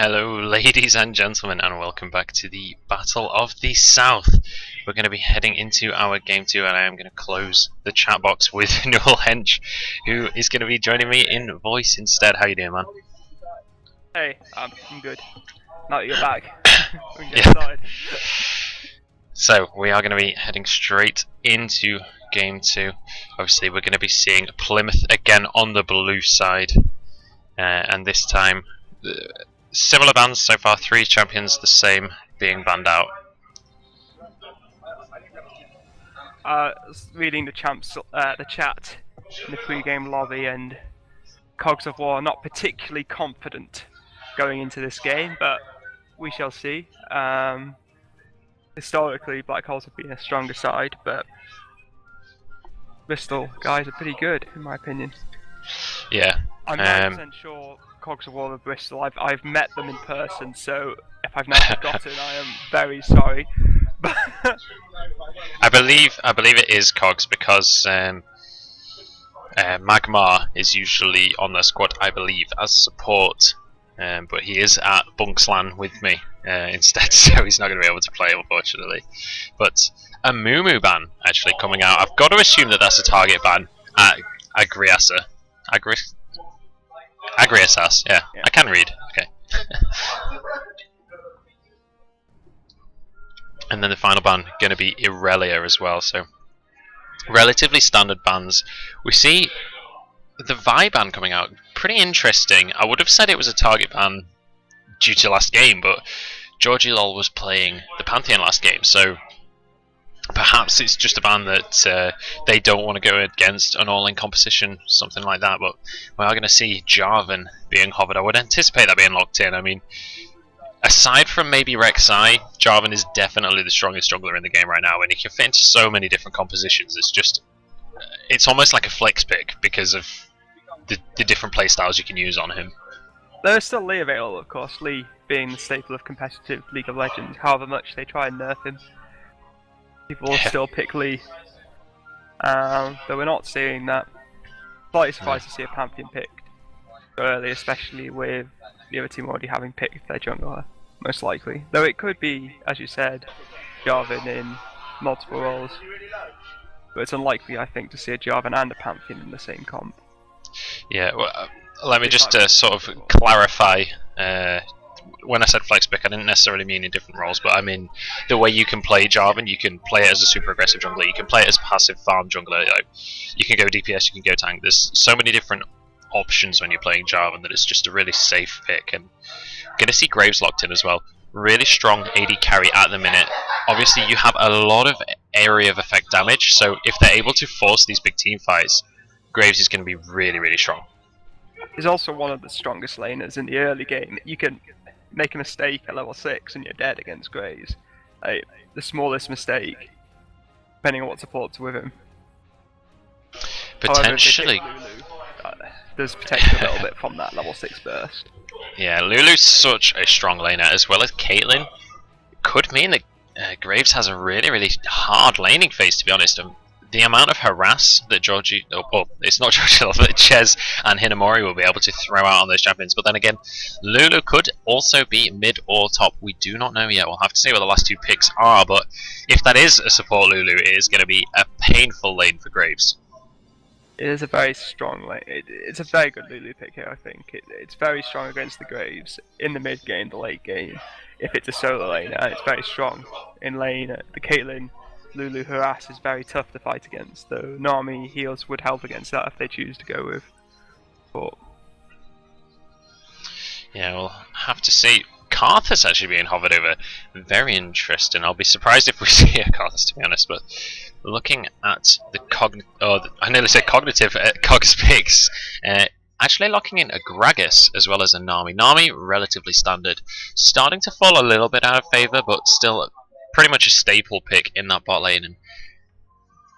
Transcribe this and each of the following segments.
Hello, ladies and gentlemen, and welcome back to the Battle of the South. We're going to be heading into our game 2, and I am going to close the chat box with Noel Hench, who is going to be joining me in voice instead. How you doing, man? Hey, I'm good. Now that you're back, we can get Yeah. started. So, we are going to be heading straight into game 2. Obviously, we're going to be seeing Plymouth again on the blue side, and this time, similar bans so far, 3 champions the same being banned out. Reading the the chat in the pre-game lobby, and Cogs of War not particularly confident going into this game, but we shall see. Historically, Black Holes have been a stronger side, but Bristol guys are pretty good, in my opinion. Yeah. I'm 90% sure Cogs of War are Bristol. I've met them in person, so if I've now forgotten, I am very sorry. I believe it is Cogs because Magmar is usually on the squad, I believe, as support, but he is at Bunkslan with me instead, so he's not going to be able to play, unfortunately. But a Mumu ban actually coming out. I've got to assume that that's a target ban at Agriasa. Agriasas, yeah. I can read. Okay. And then the final ban going to be Irelia as well. So relatively standard bans. We see the Vi ban coming out. Pretty interesting. I would have said it was a target ban due to last game, but Georgie Lol was playing the Pantheon last game, so perhaps it's just a ban that they don't want to go against an all-in composition, something like that. But we are going to see Jarvan being hovered. I would anticipate that being locked in. I mean, aside from maybe Rek'Sai, Jarvan is definitely the strongest jungler in the game right now, and he can fit into so many different compositions. It's almost like a flex pick because of the different playstyles you can use on him. There's still Lee available, of course, Lee being the staple of competitive League of Legends, however much they try and nerf him. People will still pick Lee. But we're not seeing that. Slightly surprised to see a Pantheon picked so early, especially with the other team already having picked their jungler, most likely. Though it could be, as you said, Jarvan in multiple roles. But it's unlikely, I think, to see a Jarvan and a Pantheon in the same comp. Yeah, well, let me just sort of clarify. When I said flex pick, I didn't necessarily mean in different roles, but I mean the way you can play Jarvan. You can play it as a super aggressive jungler, you can play it as a passive farm jungler, you can go DPS, you can go tank. There's so many different options when you're playing Jarvan that it's just a really safe pick. And going to see Graves locked in as well. Really strong AD carry at the minute. Obviously you have a lot of area of effect damage, so if they're able to force these big team fights, Graves is going to be really, really strong. He's also one of the strongest laners in the early game. You can make a mistake at level 6 and you're dead against Graves. The smallest mistake, depending on what support's with him. Potentially. However, Lulu, there's potential a little bit from that level 6 burst. Yeah, Lulu's such a strong laner, as well as Caitlyn. Could mean that Graves has a really, really hard laning phase, to be honest. The amount of harass that it's not Georgie, that Ches and Hinamori will be able to throw out on those champions. But then again, Lulu could also be mid or top. We do not know yet. We'll have to see what the last 2 picks are. But if that is a support Lulu, it is going to be a painful lane for Graves. It is a very strong lane. It's a very good Lulu pick here, I think. It's very strong against the Graves in the mid game, the late game. If it's a solo lane, it's very strong in lane. The Caitlyn Lulu harass is very tough to fight against, though Nami heals would help against that if they choose to go with. But yeah, we'll have to see. Karthus actually being hovered over. Very interesting. I'll be surprised if we see a Karthus, to be honest, but looking at the I nearly said cognitive Cogs picks, actually locking in a Gragas as well as a Nami. Nami, relatively standard. Starting to fall a little bit out of favour, but still pretty much a staple pick in that bot lane. And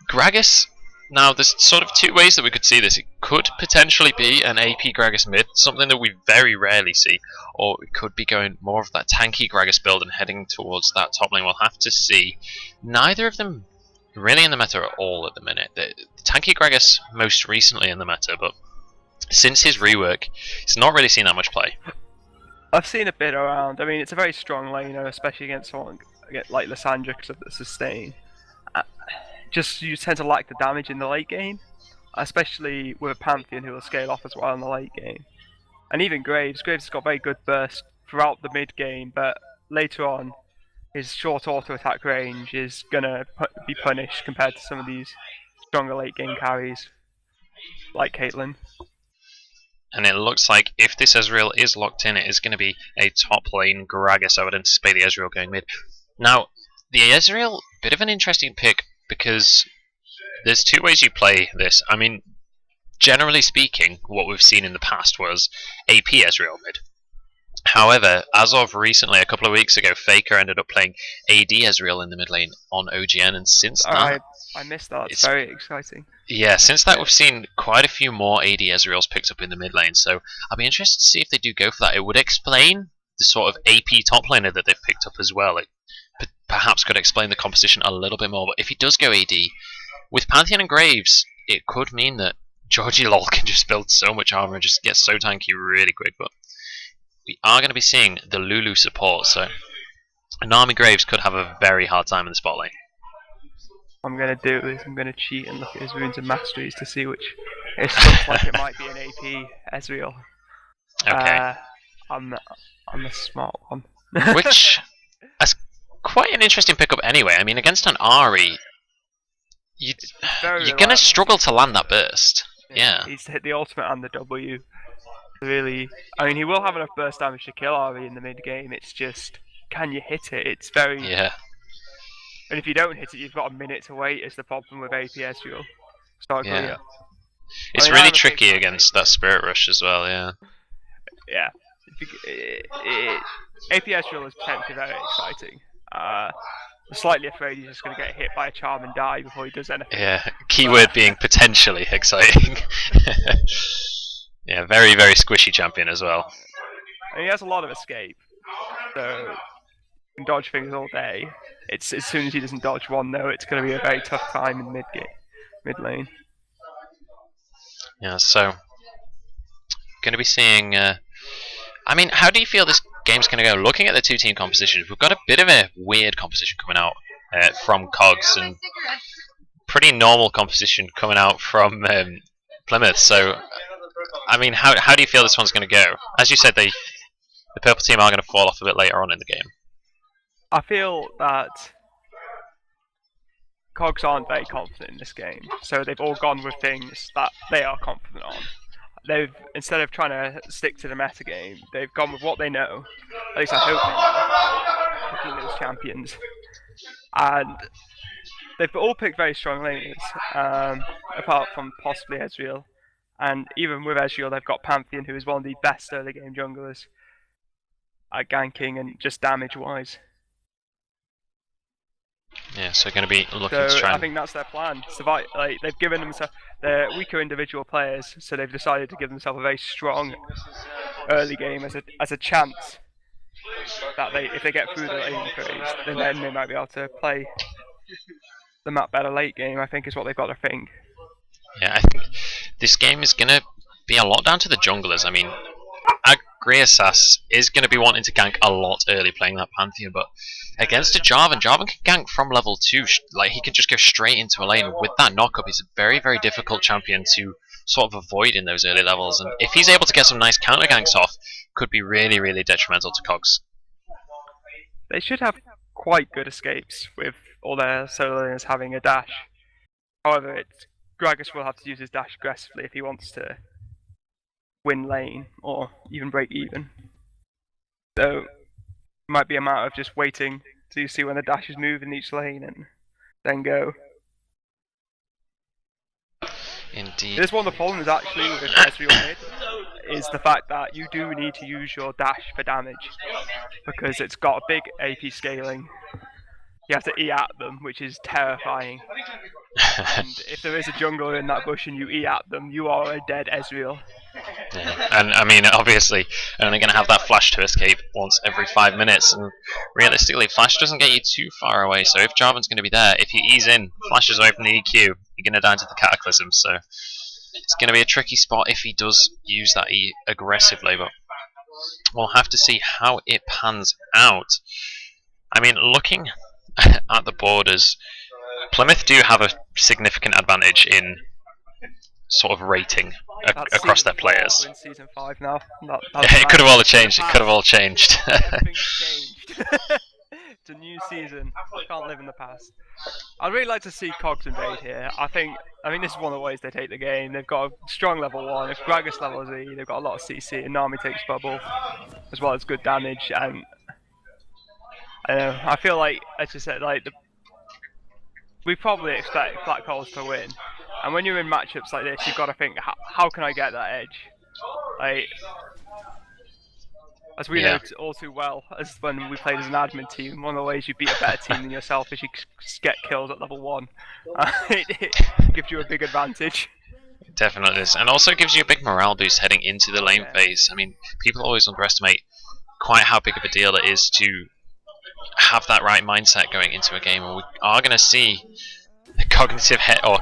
Gragas, now there's sort of 2 ways that we could see this. It could potentially be an AP Gragas mid, something that we very rarely see, or it could be going more of that tanky Gragas build and heading towards that top lane. We'll have to see. Neither of them really in the meta at all at the minute. The tanky Gragas most recently in the meta, but since his rework, he's not really seen that much play. I've seen a bit around. I mean, it's a very strong laner, especially against someone like Lysandra because of the sustain. Uh, Just you tend to lack the damage in the late game, especially with a Pantheon who will scale off as well in the late game. And even Graves. Graves has got very good burst throughout the mid game, but later on, his short auto attack range is gonna be punished compared to some of these stronger late game carries, like Caitlyn. And it looks like if this Ezreal is locked in, it is going to be a top lane Gragas. I would anticipate the Ezreal going mid. Now, the Ezreal, bit of an interesting pick because there's two ways you play this. I mean, generally speaking, what we've seen in the past was AP Ezreal mid. However, as of recently, a couple of weeks ago, Faker ended up playing AD Ezreal in the mid lane on OGN, and since that, I missed that. It's very exciting. Yeah, since that we've seen quite a few more AD Ezreals picked up in the mid lane, so I'll be interested to see if they do go for that. It would explain the sort of AP top laner that they've picked up as well. It perhaps could explain the composition a little bit more, but if he does go AD, with Pantheon and Graves, it could mean that Georgie Lol can just build so much armor and just get so tanky really quick, but we are going to be seeing the Lulu support, so Nami Graves could have a very hard time in the spot lane. What I'm going to do is I'm going to cheat and look at his runes and masteries to see which. It looks like it might be an AP Ezreal. Okay. I'm a smart one. Which is quite an interesting pickup anyway. I mean, against an Ahri, you're going to struggle to land that burst. Yeah. He's hit the ultimate and the W. Really, I mean, he will have enough burst damage to kill Ahri in the mid game. It's just, can you hit it? It's very. Yeah. And if you don't hit it, you've got a minute to wait. Is the problem with AP Ezreal. Yeah. It's really tricky against that Spirit Rush as well. Yeah. Yeah. AP Ezreal is potentially very exciting. I'm slightly afraid he's just going to get hit by a charm and die before he does anything. Yeah. Keyword being potentially exciting. Yeah, very, very squishy champion as well. And he has a lot of escape, so he can dodge things all day. It's as soon as he doesn't dodge one, though, it's going to be a very tough time in mid lane. Yeah, so going to be seeing. I mean, how do you feel this game's going to go? Looking at the two-team compositions, we've got a bit of a weird composition coming out from Cogs, and pretty normal composition coming out from Plymouth. So, I mean, how do you feel this one's going to go? As you said, the purple team are going to fall off a bit later on in the game. I feel that Cogs aren't very confident in this game, so they've all gone with things that they are confident on. They've, instead of trying to stick to the meta game, they've gone with what they know. At least I hope they know, picking those champions. And they've all picked very strong laners, apart from possibly Ezreal. And even with Ezreal, they've got Pantheon, who is one of the best early game junglers at ganking and just damage-wise. Yeah, so going to be looking to try. I think that's their plan. Survive, like they've given themselves, they're weaker individual players, so they've decided to give themselves a very strong early game as a chance that if they get through the lane phase, then they might be able to play the map better late game. I think is what they've got to think. Yeah, I think this game is going to be a lot down to the junglers. I mean, Agriasas is going to be wanting to gank a lot early playing that Pantheon, but against a Jarvan can gank from level 2. Like, he can just go straight into a lane. With that knockup, he's a very, very difficult champion to sort of avoid in those early levels. And if he's able to get some nice counter ganks off, could be really, really detrimental to Cogs. They should have quite good escapes with all their solo laners having a dash. However, Gragas will have to use his dash aggressively if he wants to win lane or even break even. So it might be a matter of just waiting to see when the dashes move in each lane and then go. Indeed. There's one of the problems actually with Ezreal mid is the fact that you do need to use your dash for damage because it's got a big AP scaling. You have to E at them, which is terrifying. And if there is a jungler in that bush and you E at them, you are a dead Ezreal. Yeah. And I mean, obviously, only going to have that flash to escape once every 5 minutes, and realistically, flash doesn't get you too far away. So if Jarvan's going to be there, if you ease in, flashes away from the EQ, you're going to die into the Cataclysm. So it's going to be a tricky spot if he does use that E aggressively. But we'll have to see how it pans out. I mean, looking at the borders, Plymouth do have a significant advantage in sort of rating across their players. In season 5 now. It could have all changed. It could have all changed. Everything's changed. It's a new season. I can't live in the past. I'd really like to see Cogs invade here. I mean, this is one of the ways they take the game. They've got a strong level 1. If Gragas levels E, they've got a lot of CC, and Nami takes bubble, as well as good damage. And I feel like, as you said, like we probably expect Black Holes to win. And when you're in matchups like this, you've got to think, how can I get that edge? Like, as we know all too well, as when we played as an admin team, one of the ways you beat a better team than yourself is you get kills at level 1. It gives you a big advantage. It definitely is, and also gives you a big morale boost heading into the lane phase. I mean, people always underestimate quite how big of a deal it is to have that right mindset going into a game, and we are going to see the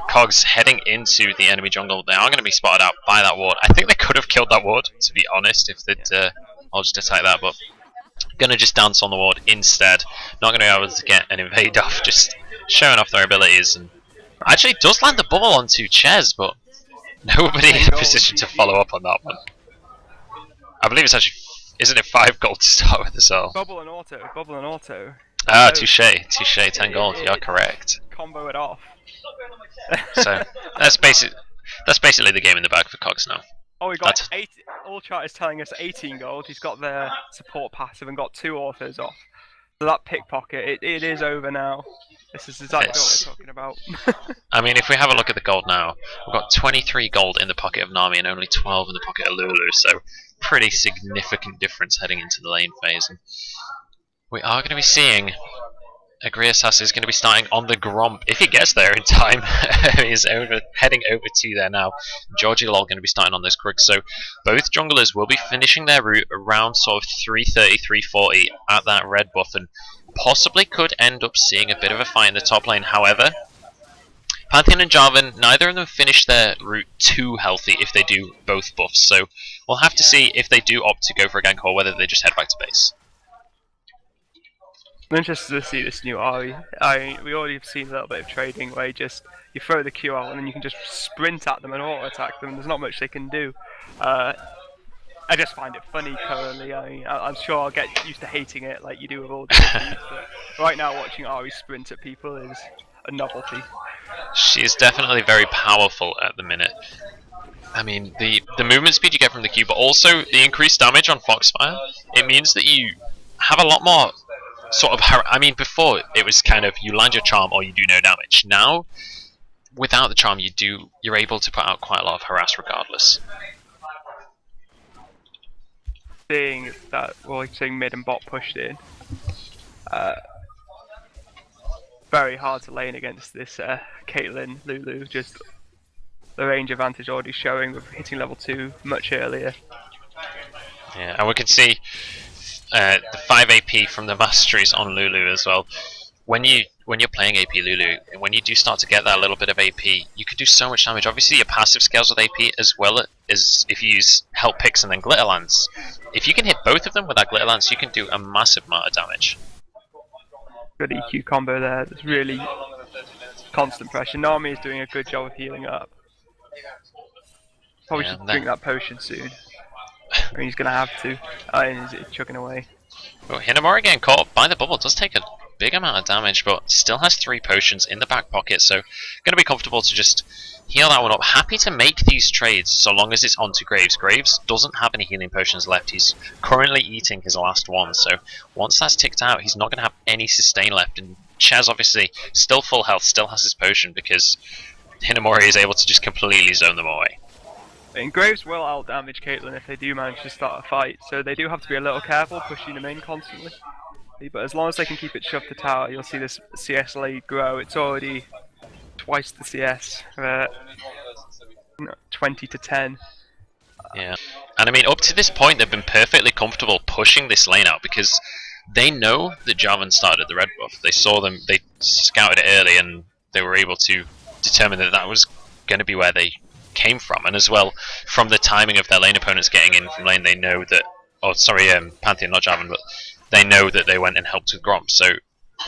Cogs heading into the enemy jungle. They are going to be spotted out by that ward. I think they could have killed that ward, to be honest, if they'd I'll just attack that, but gonna just dance on the ward instead. Not gonna be able to get an invade off, just showing off their abilities. And actually does land the bubble onto Ches, but nobody in a position to follow up on that one. I believe it's actually, isn't it 5 gold to start with as well? Bubble and auto. Ah, touche, 10 gold, you're correct. Combo it off. So that's basically the game in the bag for Cogs now. Oh, we got 8. All chat is telling us 18 gold. He's got their support passive and got 2 autos off. So that pickpocket, it is over now. This is exactly what we're talking about. I mean, if we have a look at the gold now, we've got 23 gold in the pocket of Nami and only 12 in the pocket of Lulu. So pretty significant difference heading into the lane phase. And we are going to be seeing Agriasas is going to be starting on the Gromp if he gets there in time. He's heading over to there now. Georgie Lol going to be starting on this Grug. So both junglers will be finishing their route around sort of 330, 340 at that red buff, and possibly could end up seeing a bit of a fight in the top lane. However, Pantheon and Jarvan, neither of them finish their route too healthy if they do both buffs. So we'll have to see if they do opt to go for a gank or whether they just head back to base. I'm interested to see this new Ahri. We already have seen a little bit of trading where you throw the Q out and then you can just sprint at them and auto attack them. There's not much they can do. I just find it funny currently. I'm sure I'll get used to hating it like you do with all the teams, but right now watching Ahri sprint at people is a novelty. She is definitely very powerful at the minute. I mean, the movement speed you get from the Q, but also the increased damage on Foxfire, it means that you have a lot more sort of, I mean, before it was kind of you land your charm or you do no damage. Now, without the charm, you're able to put out quite a lot of harass regardless. Seeing that, well, seeing mid and bot pushed in, very hard to lane against this Caitlyn, Lulu. Just the range advantage already showing with hitting level 2 much earlier. Yeah, and we can see the 5 AP from the masteries on Lulu as well. When you're playing AP Lulu, when you do start to get that little bit of AP, you can do so much damage. Obviously, your passive scales with AP as well as if you use Help Picks and then Glitter Lance. If you can hit both of them with that Glitter Lance, you can do a massive amount of damage. Good EQ combo there. There's really constant pressure. Nami is doing a good job of healing up. Probably should drink that potion soon. I mean, he's gonna have to. And he's chugging away. Well, Hinamori getting caught up by the bubble does take a big amount of damage, but still has 3 potions in the back pocket, so going to be comfortable to just heal that one up. Happy to make these trades so long as it's onto Graves. Graves doesn't have any healing potions left. He's currently eating his last one, so once that's ticked out, he's not going to have any sustain left. And Chaz obviously still full health, still has his potion because Hinamori is able to just completely zone them away. And Graves will out-damage Caitlyn if they do manage to start a fight, so they do have to be a little careful pushing them in constantly. But as long as they can keep it shoved to tower, you'll see this CS lead grow. It's already twice the CS, 20 to 10. Yeah, and I mean, up to this point, they've been perfectly comfortable pushing this lane out because they know that Jarvan started the red buff. They saw them, they scouted it early, and they were able to determine that that was going to be where they came from. And as well, from the timing of their lane opponents getting in from lane, they know that oh sorry, Pantheon, not Jarvan, but they know that they went and helped with Grom, so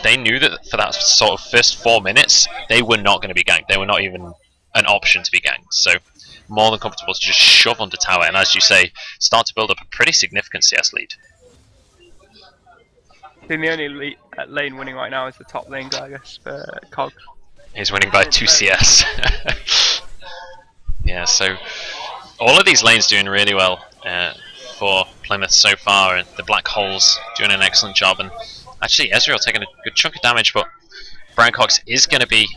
they knew that for that sort of first 4 minutes, they were not going to be ganked. They were not even an option to be ganked. So more than comfortable to just shove onto tower, and as you say, start to build up a pretty significant CS lead. I think the only lane winning right now is the top lane guy, I guess, for Cogs. He's winning by 2 CS. Yeah, so all of these lanes doing really well for Plymouth so far, and the Black Holes doing an excellent job, and actually Ezreal taking a good chunk of damage, but BrianCox is going to be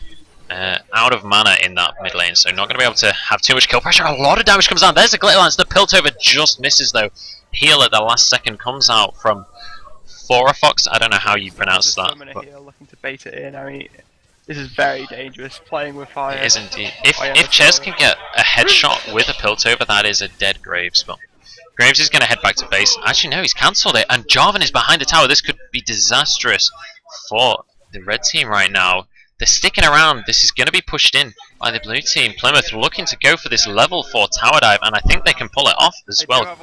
out of mana in that mid lane, so not going to be able to have too much kill pressure. A lot of damage comes down. There's the Glitter Lance. The Piltover just misses though. Heal at the last second comes out from Forafox. I don't know how you pronounce that. Here looking to bait it in. I mean, this is very dangerous. Playing with fire. It is indeed. If Ches can get a headshot with a Piltover, that is a dead Graves. But Graves is going to head back to base. Actually, no, he's cancelled it, and Jarvan is behind the tower. This could be disastrous for the red team right now. They're sticking around. This is going to be pushed in by the blue team. Plymouth looking to go for this level 4 tower dive, and I think they can pull it off as well.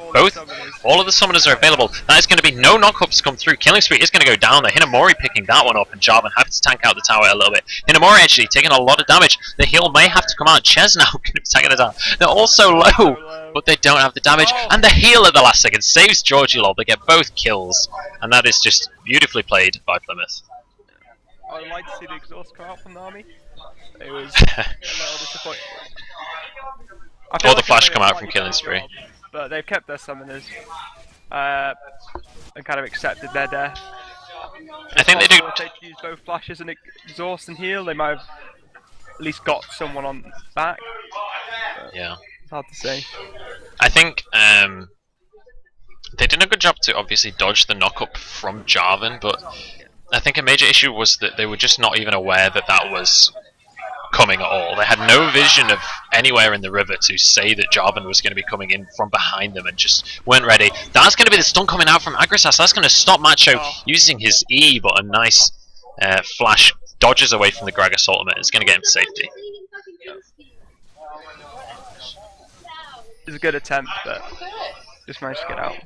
All of the summoners are available. That is going to be no knockups come through. Killing Spree is going to go down there. Hinamori picking that one up, and Jarvan having to tank out the tower a little bit. Hinamori actually taking a lot of damage. The heal may have to come out. Ches now going to be taking it down. They're all so low, but they don't have the damage. And the heal at the last second saves Georgie Lol. They get both kills, and that is just beautifully played by Plymouth. I would like to see the exhaust come out from the army. It was a little disappointing. Or the flash come out from Killing Spree. But they've kept their summoners and kind of accepted their death. I think they do. If they'd used both flashes and exhaust and heal, they might have at least got someone on back. But yeah. It's hard to say. I think they did a good job to obviously dodge the knockup from Jarvan, but I think a major issue was that they were just not even aware that that was coming at all. They had no vision of anywhere in the river to say that Jarvan was going to be coming in from behind them and just weren't ready. That's going to be the stun coming out from Agrisas. That's going to stop Macho using his E, but a nice flash dodges away from the Gragas ultimate. It's going to get him to safety. It was a good attempt, but just managed to get out.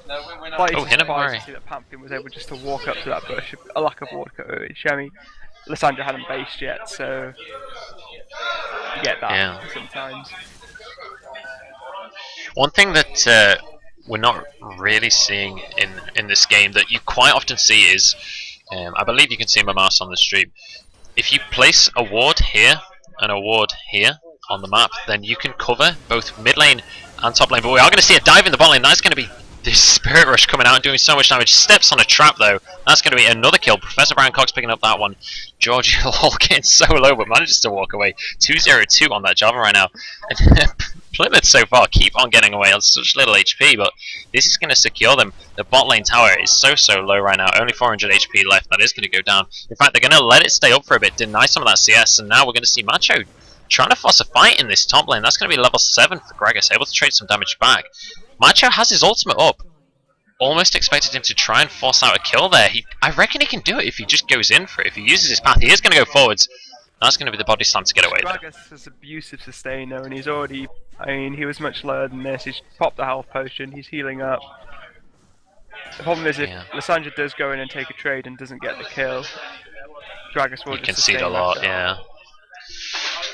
Oh, Hinamori. To see that Pantheon was able just to walk up to that bush. A lack of water coverage. I mean, Lysandra hadn't based yet, so you get that sometimes. One thing that we're not really seeing in this game that you quite often see is, I believe you can see my mouse on the stream. If you place a ward here and a ward here on the map, then you can cover both mid lane and top lane. But we are going to see a dive in the bot lane. That's going to be this Spirit Rush coming out and doing so much damage. Steps on a trap though. That's going to be another kill. ProfBrianCox picking up that one. Georgie Lol getting so low but manages to walk away. 2-0-2 on that Jarvan right now. And Plymouth so far keep on getting away on such little HP, but this is going to secure them. The bot lane tower is so low right now. Only 400 HP left. That is going to go down. In fact, they're going to let it stay up for a bit, deny some of that CS, and now we're going to see Macho trying to force a fight in this top lane. That's going to be level 7 for Gragas, able to trade some damage back. Macho has his ultimate up. Almost expected him to try and force out a kill there. I reckon he can do it if he just goes in for it. If he uses his path, he is going to go forwards. That's going to be the body slam to get away there. Gragas is abusive sustainer, and he's already... I mean, he was much lower than this. He's popped the health potion, he's healing up. The problem is if Lysandra does go in and take a trade and doesn't get the kill, Gragas will just concede a lot, yeah.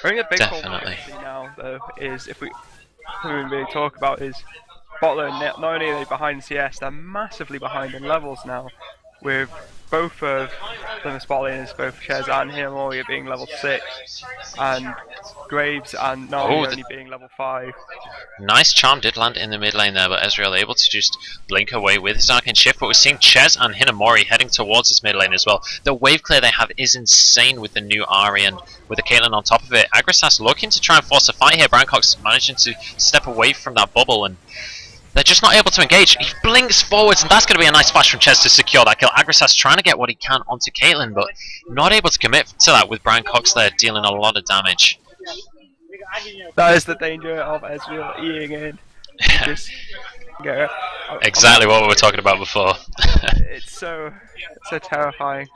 I think the big problem we see now, though, is if we really talk about is bot lane. Not only are they behind CS, they're massively behind in levels now. With both of Plymouth's bot laners, both Ches and Hinamori being level 6, and Graves and Nami only being level 5. Nice charm did land in the mid lane there, but Ezreal able to just blink away with his Arcane Shift. But we're seeing Ches and Hinamori heading towards this mid lane as well. The wave clear they have is insane with the new Ahri and with the Caitlyn on top of it. Agrisas looking to try and force a fight here. BrianCox managing to step away from that bubble, and they're just not able to engage. He blinks forwards, and that's going to be a nice flash from Ches to secure that kill. Agrisas trying to get what he can onto Caitlyn, but not able to commit to that with BrianCox there dealing a lot of damage. That is the danger of Ezreal eating in. Just go. Exactly what we were talking about before. It's so terrifying.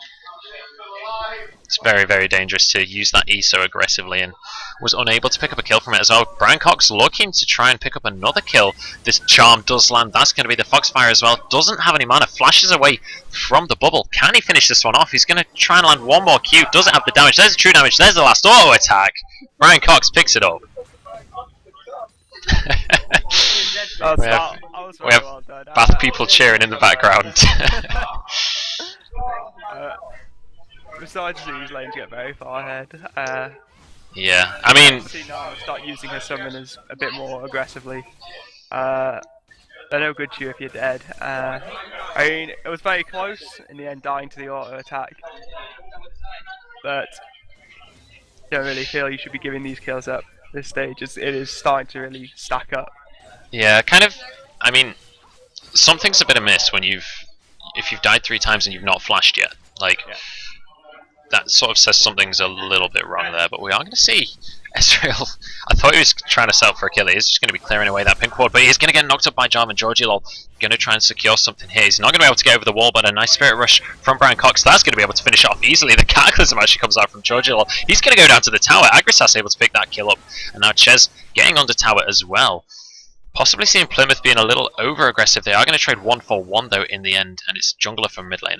It's very, very dangerous to use that E so aggressively, and was unable to pick up a kill from it as well. BrianCox looking to try and pick up another kill. This charm does land. That's going to be the Foxfire as well. Doesn't have any mana. Flashes away from the bubble. Can he finish this one off? He's going to try and land one more Q. Doesn't have the damage. There's the true damage. There's the last auto attack. BrianCox picks it up. we have Bath people cheering in the background. Besides these lanes get very far ahead. Yeah, I mean, now start using her summoners a bit more aggressively. They're no good to you if you're dead. I mean, it was very close in the end, dying to the auto attack, but don't really feel you should be giving these kills up this stage. It is starting to really stack up. Yeah, kind of. I mean, something's a bit amiss when if you've died 3 times and you've not flashed yet. Like, yeah. That sort of says something's a little bit wrong there. But we are going to see Ezreal. I thought he was trying to settle for a kill. He's just going to be clearing away that pink ward, but he's going to get knocked up by Jarvan and Georgielol. Going to try and secure something here. He's not going to be able to get over the wall, but a nice Spirit Rush from BrianCox. That's going to be able to finish it off easily. The Cataclysm actually comes out from Georgielol. He's going to go down to the tower. Agrisas able to pick that kill up, and now Ches getting onto tower as well. Possibly seeing Plymouth being a little over aggressive. They are going to trade 1 for 1 though in the end, and it's jungler from mid laner.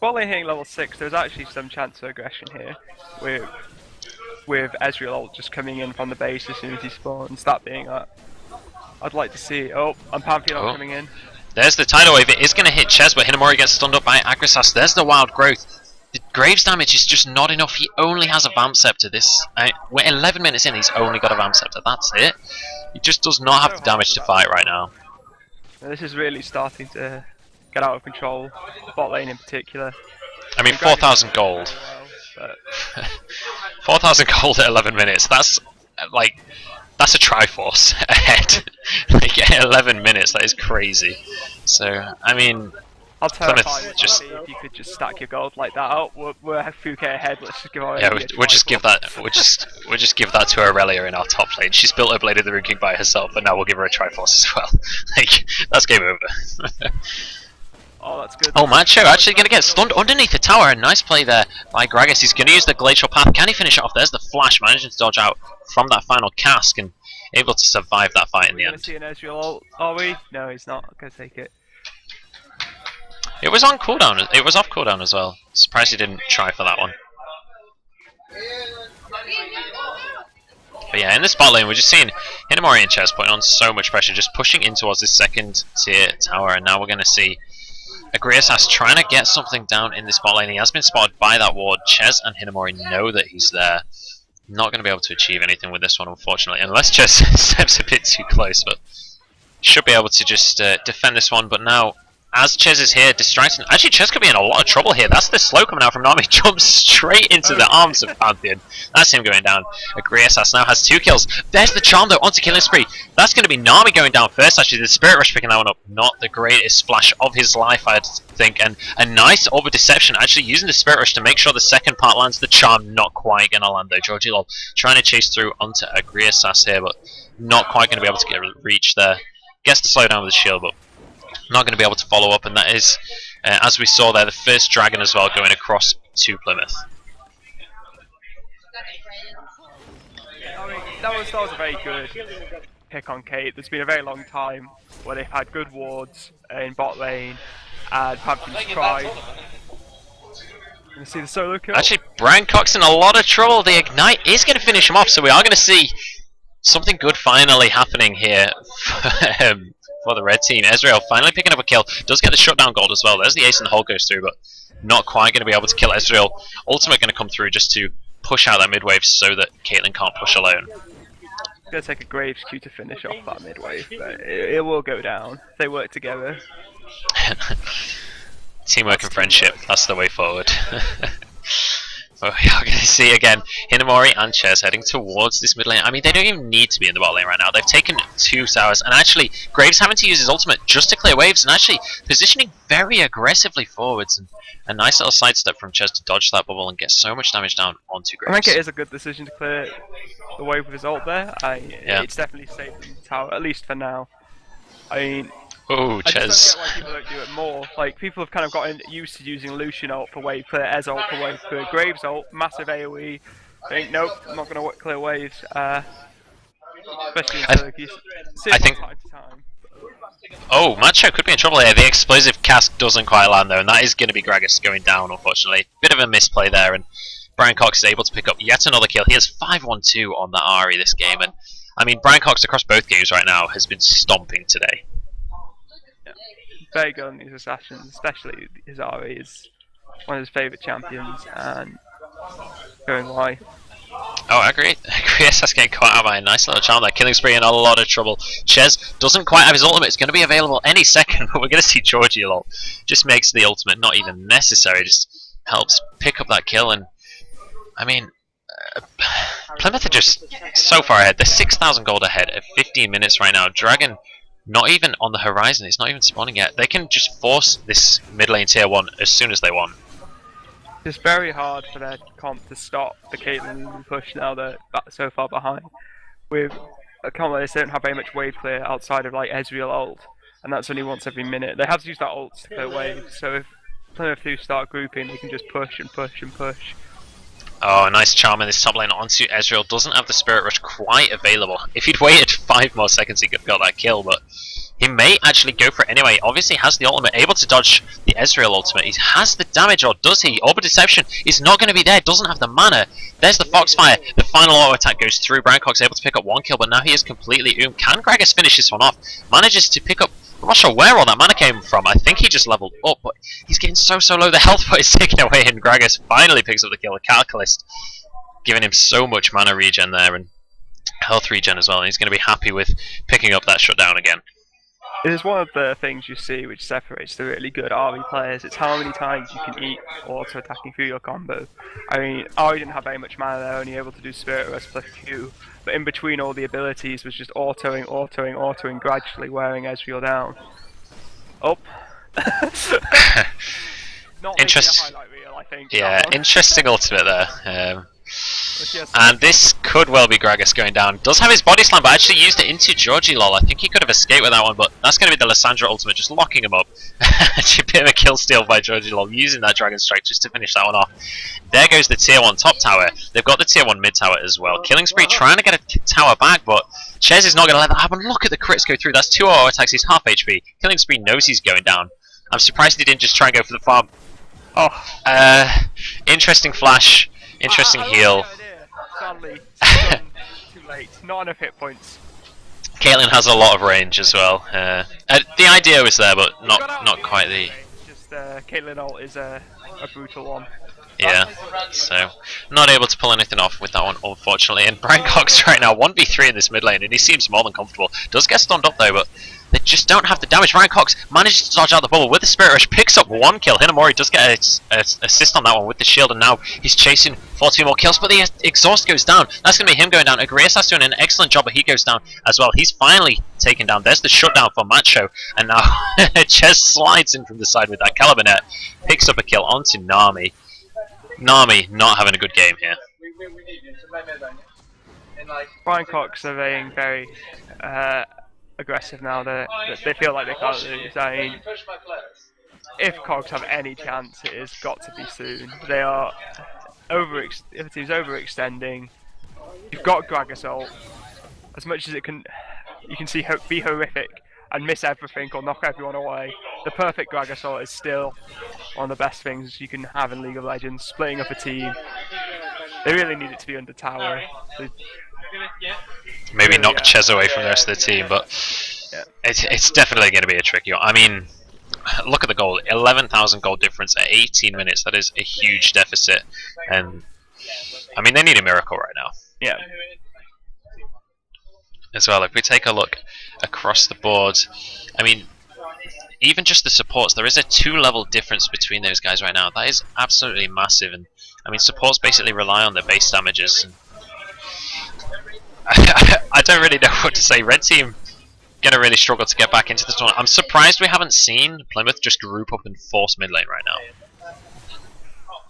While they're hitting level 6, there's actually some chance of aggression here, with Ezreal just coming in from the base as soon as he spawns. That being up, I'd like to see. Oh, and Pantheon coming in. There's the tidal wave. It is going to hit Ches, but Hinamori gets stunned up by Agrisas. There's the wild growth. The Graves damage is just not enough. He only has a Vamp Scepter. We're 11 minutes in. He's only got a Vamp Scepter. That's it. He just does not have the damage to fight right now. This is really starting to get out of control, bot lane in particular. I mean, 4,000 gold. 4,000 gold at 11 minutes. That's like, that's a Triforce ahead. Like 11 minutes. That is crazy. So I mean, I'll just if you could just stack your gold like that. Oh, we're 2k ahead. Let's just give our we'll just give that. We'll just give that to Aurelia in our top lane. She's built her Blade of the Rune King by herself, and now we'll give her a Triforce as well. Like, that's game over. Oh, that's good. Oh, Macho actually going to get stunned underneath the tower. A nice play there by Gragas. He's going to use the Glacial Path. Can he finish it off? There's the flash, managing to dodge out from that final cask and able to survive that fight in the end. See an Ezreal, are we? No, he's not. I'm going to take it. It was on cooldown. It was off cooldown as well. Surprised he didn't try for that one. But yeah, in this bot lane, we're just seeing Hinamori and Ches putting on so much pressure, just pushing in towards this second tier tower, and now we're going to see Agrisas trying to get something down in this bot lane. He has been spotted by that ward. Ches and Hinamori know that he's there. Not going to be able to achieve anything with this one, unfortunately, unless Ches steps a bit too close, but should be able to just defend this one. But now, as Ches is here, distracting. Actually, Ches could be in a lot of trouble here. That's the slow coming out from Nami. Jumps straight into the arms of Pantheon. That's him going down. Agrisas now has 2 kills. There's the charm though, onto killing spree. That's going to be Nami going down first. Actually, the Spirit Rush picking that one up. Not the greatest splash of his life, I'd think. And a nice Orb of Deception, actually using the Spirit Rush to make sure the second part lands. The charm not quite going to land though. Georgielol trying to chase through onto Agrisas here, but not quite going to be able to get a reach there. Gets to slow down with the shield, but not going to be able to follow up, and that is, as we saw there, the first dragon as well going across to Plymouth. I mean, that was a very good pick on Kate. There's been a very long time where they've had good wards in bot lane, and Pantheon's tried. You see the solo kill? Actually, BrianCox in a lot of trouble. The Ignite is going to finish him off, so we are going to see something good finally happening here for the red team. Ezreal finally picking up a kill. Does get the shutdown gold as well. There's the ace and the hole goes through, but not quite going to be able to kill Ezreal. Ultimate going to come through just to push out that mid wave so that Caitlyn can't push alone. It's going to take a Graves Q to finish off that mid wave, but it will go down if they work together. Teamwork and friendship, that's the way forward. We are going to see again Hinamori and Ches heading towards this mid lane. I mean, they don't even need to be in the bot lane right now. They've taken 2 towers, and actually Graves having to use his ultimate just to clear waves, and actually positioning very aggressively forwards. And a nice little sidestep from Ches to dodge that bubble and get so much damage down onto Graves. I think it is a good decision to clear the wave with his ult there. It's definitely safe in the tower, at least for now. I mean, Oh, I just Ches. don't get why people don't do it more. Like, people have kind of gotten used to using Lucian ult for wave clear, Ez ult for wave clear, Graves ult, massive AoE. Think, nope, I'm not going to clear waves. Especially in solo queues. See it from time to time. Oh, Macho could be in trouble here. The explosive cast doesn't quite land though, and that is going to be Gragas going down, unfortunately. Bit of a misplay there, and Brian Cox is able to pick up yet another kill. He has 5-1-2 on the Ari this game, and I mean, Brian Cox across both games right now has been stomping today. Yeah. Very good on these assassins, especially his Ari is one of his favourite champions, and going why. Oh, I agree. Yes, getting caught out by a nice little charm there. Killing Spree in a lot of trouble. Ches doesn't quite have his ultimate. It's going to be available any second, but we're going to see Georgie a lot. Just makes the ultimate not even necessary. Just helps pick up that kill. And I mean, Plymouth are just so far ahead. They're 6,000 gold ahead at 15 minutes right now. Dragon not even on the horizon. It's not even spawning yet. They can just force this mid lane tier 1 as soon as they want. It's very hard for their comp to stop the Caitlyn push now they're so far behind. With a comp like this, they don't have very much wave clear outside of like Ezreal ult, and that's only once every minute. They have to use that ult to clear waves, so if Plymouth do start grouping, they can just push and push and push. Oh, a nice charm in this top lane onto Ezreal. Doesn't have the Spirit Rush quite available. If he'd waited 5 more seconds, he could have got that kill, but he may actually go for it anyway. Obviously, has the ultimate, able to dodge the Ezreal ultimate. He has the damage, or does he? Orb of Deception is not going to be there. Doesn't have the mana. There's the Foxfire. The final auto attack goes through. Brian Cox able to pick up 1 kill, but now he is completely oomed. Can Gragas finish this one off? Manages to pick up. I'm not sure where all that mana came from. I think he just leveled up, but he's getting so low. The health bar is taken away, and Gragas finally picks up the kill. The Calculist giving him so much mana regen there and health regen as well, and he's going to be happy with picking up that shutdown again. It is one of the things you see which separates the really good Ari players. It's how many times you can eat auto attacking through your combo. I mean, Ari didn't have very much mana there, only able to do Spirit Rush plus Q, but in between all the abilities was just autoing, gradually wearing Ezreal down. Oh. Not making a highlight reel, I think. Yeah, interesting ultimate there. And this could well be Gragas going down. Does have his body slam, but actually used it into Georgie lol. I think he could have escaped with that one, but that's going to be the Lissandra ultimate, just locking him up. Actually, a bit of a kill steal by Georgie lol, using that Dragon Strike just to finish that one off. There goes the tier 1 top tower. They've got the tier 1 mid tower as well. Killing Spree trying to get a tower back, but Ches is not going to let that happen. Look at the crits go through. That's 2 auto attacks. He's half HP. Killing Spree knows he's going down. I'm surprised he didn't just try and go for the farm. Oh, interesting flash. Interesting heal. Sadly, too late. Not enough hit points. Caitlyn has a lot of range as well. The idea was there, but not quite the. Just Caitlyn ult is a brutal one. Yeah, so not able to pull anything off with that one, unfortunately. And Brian Cox right now 1v3 in this mid lane, and he seems more than comfortable. Does get stunned up though, but they just don't have the damage. Brian Cox manages to dodge out the bubble with the Spirit Rush, picks up 1 kill. Hinamori does get an assist on that one with the shield, and now he's chasing for 2 more kills, but the exhaust goes down. That's going to be him going down. Agrias has doing an excellent job, but he goes down as well. He's finally taken down. There's the shutdown for Macho, and now Ches slides in from the side with that Calibanet, picks up a kill onto Nami. Nami not having a good game here. Brian Cox are being very aggressive now. They feel like they can't lose. I mean, if Cogs have any chance, it has got to be soon. They are if the team's overextending. You've got Gragas ult. As much as it can, you can see be horrific and miss everything or knock everyone away. The perfect Gragas ult is still one of the best things you can have in League of Legends. Splitting up a team. They really need it to be under tower. Maybe knock Ches away from the rest of the team, but it's definitely going to be a tricky one. I mean, look at the goal. 11,000 gold difference at 18 minutes. That is a huge deficit. And I mean, they need a miracle right now. Yeah. As well, if we take a look across the board, I mean, even just the supports, there is a 2-level difference between those guys right now. That is absolutely massive, and I mean, supports basically rely on their base damages. And I don't really know what to say. Red team gonna really struggle to get back into the tournament. I'm surprised we haven't seen Plymouth just group up and force mid lane right now.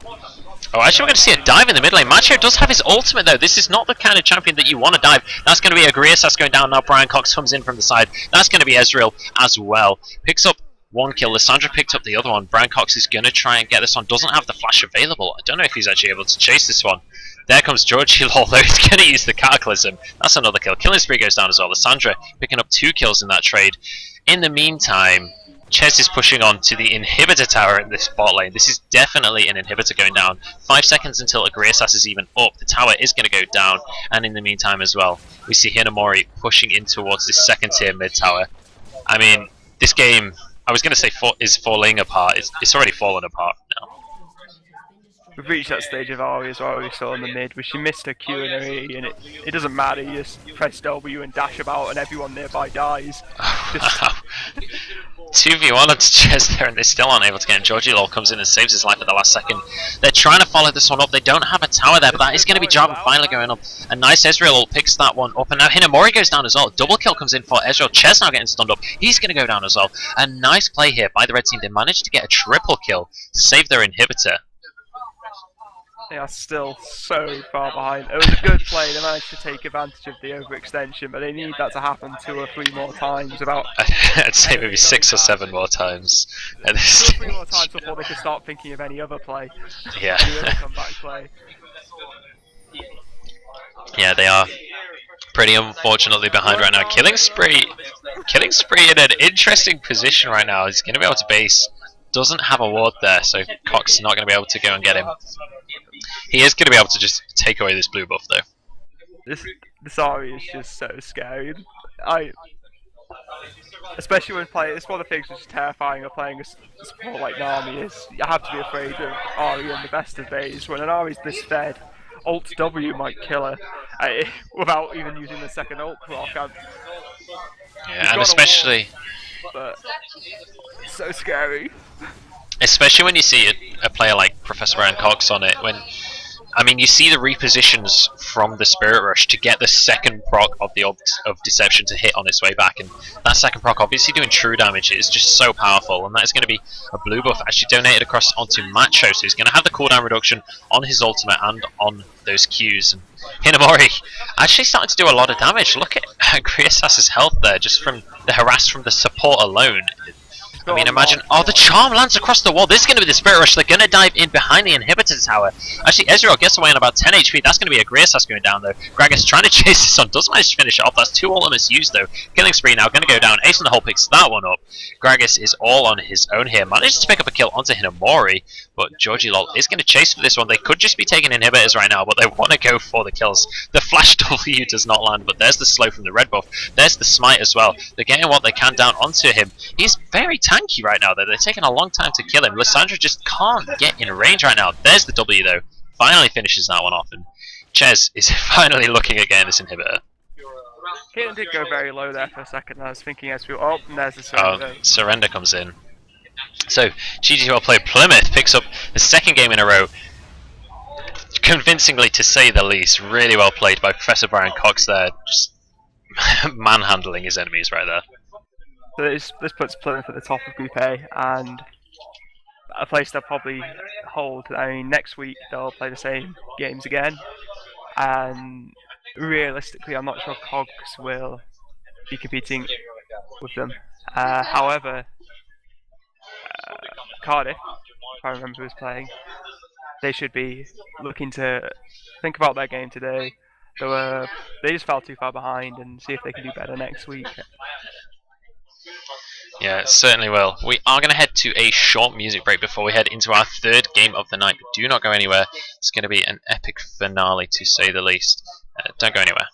Oh, actually we're going to see a dive in the mid lane. Macho does have his ultimate though. This is not the kind of champion that you want to dive. That's going to be Agrias that's going down now. BrianCox comes in from the side. That's going to be Ezreal as well. Picks up one kill. Lissandra picked up the other one. BrianCox is going to try and get this one. Doesn't have the flash available. I don't know if he's actually able to chase this one. There comes Georgie Lol though. He's going to use the Cataclysm. That's another kill. Killing spree goes down as well. Lissandra picking up 2 kills in that trade. In the meantime, Ches is pushing on to the inhibitor tower in this bot lane. This is definitely an inhibitor going down. 5 seconds until Agrias is even up. The tower is going to go down. And in the meantime as well, we see Hinamori pushing in towards this second tier mid tower. I mean, this game, I was going to say is falling apart. It's already fallen apart now. We've reached that stage of Ari as well, we saw in the mid, where she missed her Q and her E, and it doesn't matter, you just press W and dash about and everyone nearby dies. 2v1 onto Ches there and they still aren't able to get him. Georgie Lol comes in and saves his life at the last second. They're trying to follow this one up. They don't have a tower there, but that is going to be Jarvan finally going up. A nice Ezreal picks that one up, and now Hinamori goes down as well. Double kill comes in for Ezreal. Ches now getting stunned up. He's going to go down as well. A nice play here by the red team. They managed to get a triple kill to save their inhibitor. They are still so far behind. It was a good play, they managed to take advantage of the overextension, but they need that to happen 2 or 3 more times. I'd say maybe 6 or 7 more times. 2 or 3 more times before they can start thinking of any other play. Yeah. Any other comeback play. Yeah, they are pretty unfortunately behind right now. Killing spree in an interesting position right now. He's going to be able to base. Doesn't have a ward there, so Cox is not going to be able to go and get him. He is going to be able to just take away this blue buff though. This Ari is just so scary. Especially when playing, it's one of the things which is terrifying of playing a support like Nami is you have to be afraid of Ari in the best of days. When an Ari's this fed, Alt W might kill her without even using the second ult proc. Yeah, and especially... But it's so scary. Especially when you see a player like ProfBrianCox's on it, when I mean you see the repositions from the Spirit Rush to get the second proc of the of Deception to hit on its way back, and that second proc obviously doing true damage is just so powerful, and that is going to be a blue buff actually donated across onto Macho, so he's going to have the cooldown reduction on his ultimate and on those Qs. And Hinamori actually starting to do a lot of damage. Look at Griasas's health there, just from the harass from the support alone. I mean, imagine... Oh, the charm lands across the wall. This is going to be the Spirit Rush. They're going to dive in behind the inhibitor tower. Actually, Ezreal gets away on about 10 HP. That's going to be a Griasas going down, though. Gragas trying to chase this on. Does manage to finish it off. That's 2 ultimates used, though. Killing spree now. Going to go down. Ace in the hole picks that one up. Gragas is all on his own here. Manages to pick up a kill onto Hinamori, but Georgie Lol is going to chase for this one. They could just be taking inhibitors right now, but they want to go for the kills. The Flash W does not land, but there's the slow from the red buff. There's the smite as well. They're getting what they can down onto him. He's very tanky right now, though. They're taking a long time to kill him. Lissandra just can't get in range right now. There's the W, though. Finally finishes that one off, and Ches is finally looking at getting this inhibitor. Caitlyn did go very low there for a second. I was thinking as we... Oh, and there's the surrender. Oh, surrender comes in. So, GG well played. Plymouth picks up the second game in a row. Convincingly, to say the least. Really well played by ProfBrianCox there. Just manhandling his enemies right there. So this puts Plymouth at the top of Group A, and a place they'll probably hold. I mean, next week they'll play the same games again, and realistically, I'm not sure Cogs will be competing with them. However, Cardiff, if I remember who's playing, they should be looking to think about their game today. They just fell too far behind, and see if they can do better next week. Yeah, it certainly will. We are going to head to a short music break before we head into our third game of the night. But do not go anywhere. It's going to be an epic finale, to say the least. Don't go anywhere.